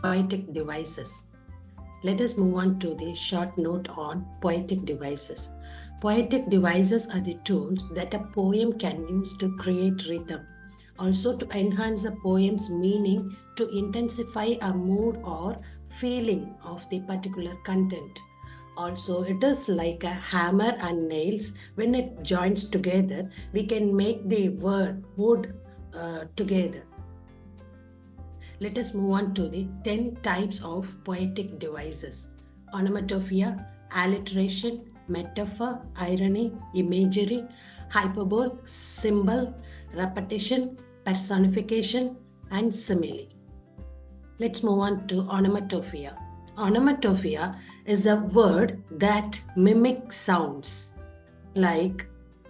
Poetic Devices. Let us move on to the short note on poetic devices. Poetic devices are the tools that a poem can use to create rhythm, also to enhance a poem's meaning, to intensify a mood or feeling of the particular content. Also, it is like a hammer and nails. When it joins together, we can make the word wood together. Let us move on to the 10 types of poetic devices: onomatopoeia, alliteration, metaphor, irony, imagery, hyperbole, symbol, repetition, personification, and simile. Let's move on to onomatopoeia. Onomatopoeia is a word that mimics sounds like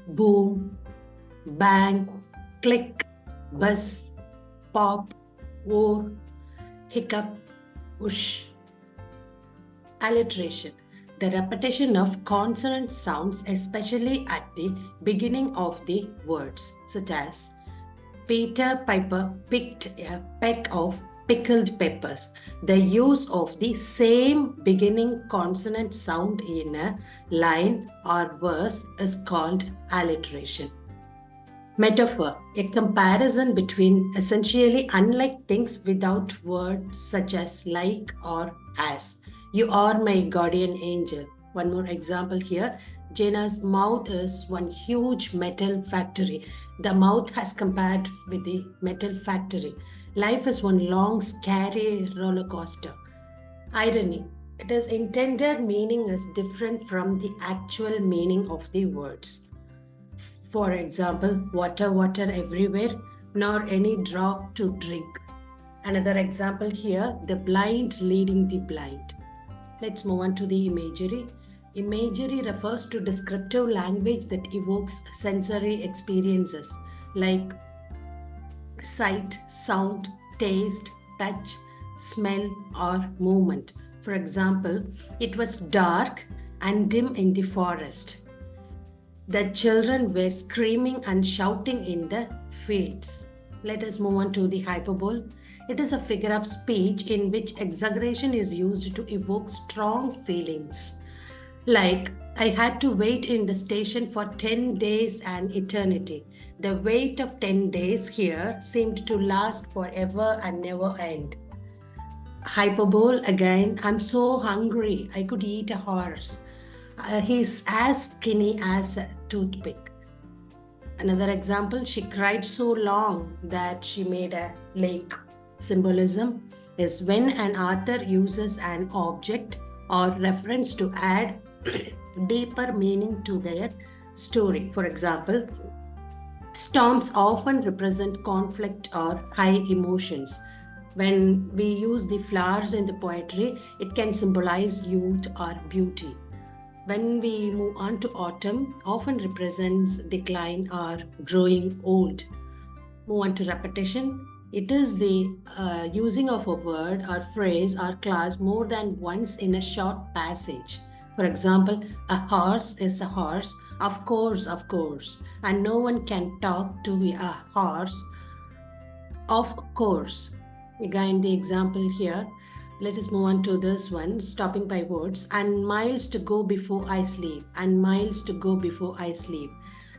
boom, bang, click, buzz, pop, or hiccup, whoosh. Alliteration: the repetition of consonant sounds, especially at the beginning of the words, such as Peter Piper picked a peck of pickled peppers. The use of the same beginning consonant sound in a line or verse is called alliteration. Metaphor: a comparison between essentially unlike things without words such as like or as. You are my guardian angel. One more example here. Jenna's mouth is one huge metal factory. The mouth has compared with the metal factory. Life is one long, scary roller coaster. Irony: it is intended meaning is different from the actual meaning of the words. For example, water, water everywhere, nor any drop to drink. Another example here: the blind leading the blind. Let's move on to the imagery. Imagery refers to descriptive language that evokes sensory experiences like sight, sound, taste, touch, smell, or movement. For example, it was dark and dim in the forest. The children were screaming and shouting in the fields. Let us move on to the hyperbole. It is a figure of speech in which exaggeration is used to evoke strong feelings. Like, I had to wait in the station for 10 days and eternity. The wait of 10 days here seemed to last forever and never end. Hyperbole again: I'm so hungry, I could eat a horse. He's as skinny as a toothpick. Another example: she cried so long that she made a lake. Symbolism is when an author uses an object or reference to add deeper meaning to their story. For example, storms often represent conflict or high emotions. When we use the flowers in the poetry, it can symbolize youth or beauty. When we move on to autumn, often represents decline or growing old. Move on to repetition. It is the using of a word or phrase or class more than once in a short passage. For example, a horse is a horse, of course, and no one can talk to a horse, of course. Again, the example here. Let us move on to this one, stopping by words. And miles to go before I sleep, and miles to go before I sleep.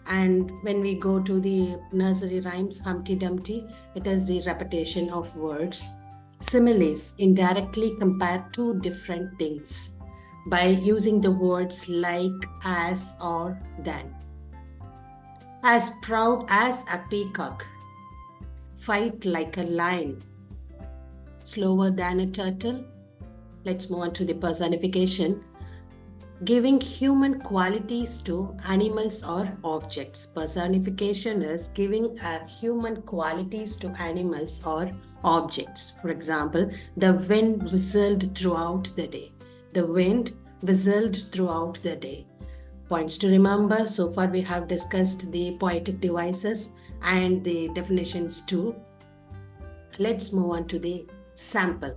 And when we go to the nursery rhymes, Humpty Dumpty, it is the repetition of words. Similes indirectly compare two different things by using the words like, as, or than. As proud as a peacock, fight like a lion, slower than a turtle. Let's move on to the personification. Giving human qualities to animals or objects. Personification is giving human qualities to animals or objects. For example, the wind whistled throughout the day. The wind whistled throughout the day. Points to remember: so far we have discussed the poetic devices and the definitions too. Let's move on to the sample.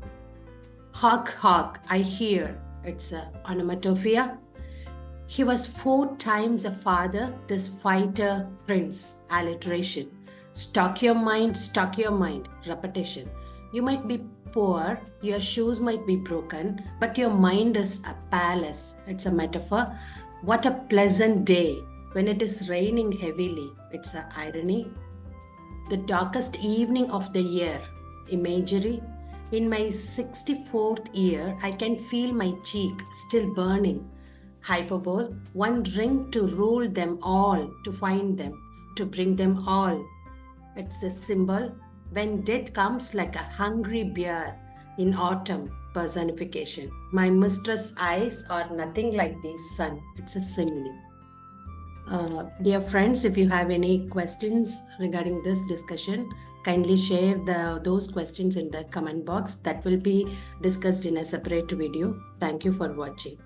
Hawk, hawk, I hear. It's a onomatopoeia. He was 4 times a father, this fighter prince. Alliteration: stock your mind, repetition. You might be poor, your shoes might be broken, but your mind is a palace. It's a metaphor. What a pleasant day when it is raining heavily. It's an irony. The darkest evening of the year, imagery. In my 64th year, I can feel my cheek still burning. Hyperbole, one ring to rule them all, to find them, to bring them all. It's a symbol when death comes like a hungry bear in autumn, personification. My mistress' eyes are nothing like the sun. It's a simile. Dear friends, if you have any questions regarding this discussion, kindly share those questions in the comment box. That will be discussed in a separate video. Thank you for watching.